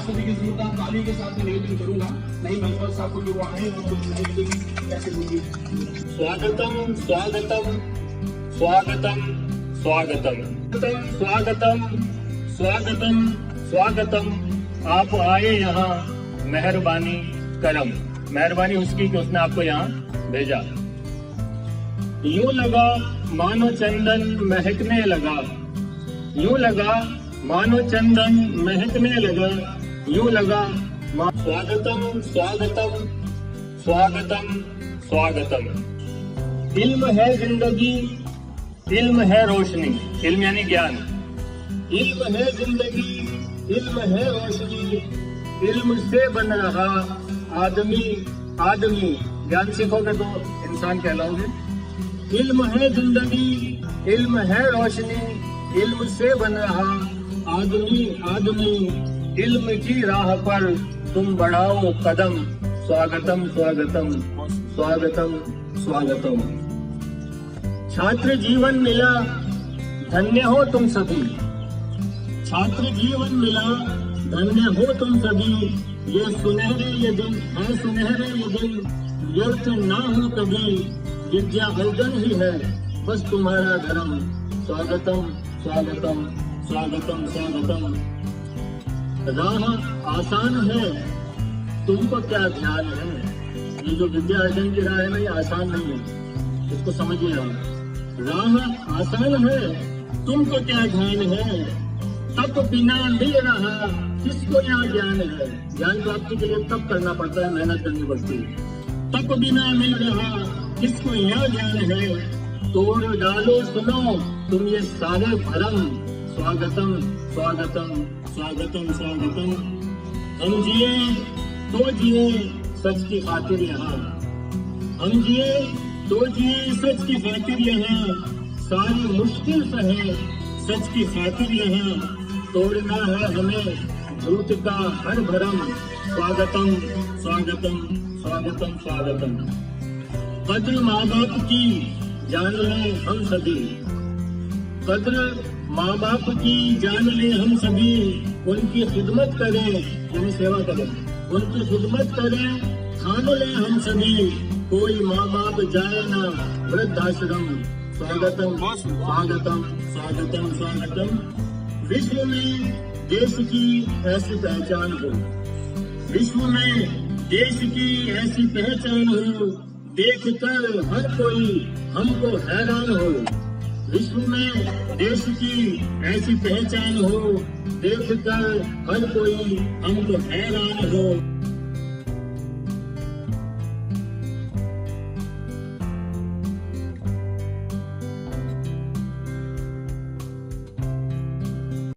राष्ट्रपति की जोरदार ताली के साथ निवेदन करूंगा। नहीं मेंबर साहब को जो आए कैसे बोलिए। स्वागतम स्वागतम स्वागतम स्वागतम स्वागतम स्वागतम स्वागतम। आप आए यहाँ मेहरबानी करम, मेहरबानी उसकी कि उसने आपको यहाँ भेजा। यूं लगा मानो चंदन महकने लगा, यूं लगा मानो चंदन महकने लगा, यूं लगा स्वागतम स्वागतम स्वागतम स्वागतम। इल्म है जिंदगी, इल्म है रोशनी, इल्म यानी ज्ञान। इल्म है जिंदगी, इल्म है रोशनी, इल्म से बन रहा आदमी आदमी। ज्ञान सीखोगे तो इंसान कहलाओगे। इल्म है जिंदगी, इल्म है रोशनी, इल्म से बन रहा आदमी आदमी। इल्म की राह पर तुम बढ़ाओ कदम। स्वागतम स्वागतम स्वागतम स्वागतम। छात्र जीवन मिला धन्य हो तुम सभी, छात्र जीवन मिला धन्य हो तुम सभी। ये सुनहरे ये दिन है, सुनहरे ये दिन व्यर्थ ना हो कभी। विद्या अर्जन ही है बस तुम्हारा धर्म। स्वागतम स्वागतम स्वागतम स्वागतम। राह आसान है तुमको क्या ध्यान है। ये जो विद्या अर्जन की राह है ना, ये आसान नहीं है, इसको समझिए आप। राह आसान है तुमको क्या ध्यान है। तब बिना मिल रहा किसको यहाँ ज्ञान है। ज्ञान प्राप्ति के लिए तब करना पड़ता है, मेहनत करनी पड़ती है। तब बिना मिल रहा किसको यहाँ ज्ञान है। तोड़ डालो सुनो तुम ये सारे भरम। स्वागतम स्वागतम स्वागतम स्वागतम। हम जिए तो जिए सच की खातिर यहाँ, हम जिए तो जिए सच की खातिर यहाँ। सारी मुश्किल सहे सच की खातिर यहाँ। तोड़ना है हमें झूठ का हर भरम। स्वागतम स्वागतम स्वागतम स्वागतम। कद्र माँ बाप की जान ले हम सभी, कद्र माँ बाप की जान ले हम सभी। उनकी खिदमत करें यानी सेवा करें, उनकी खिदमत करें ठान ले हम सभी। कोई माँ बाप जाए ना वृद्धाश्रम। स्वागतम स्वागतम स्वागतम स्वागतम। विश्व में देश की ऐसी पहचान हो, विश्व में देश की ऐसी पहचान हो। देखकर हर कोई हमको हैरान हो। विश्व में देश की ऐसी पहचान हो। देखकर हर कोई हमको हैरान हो।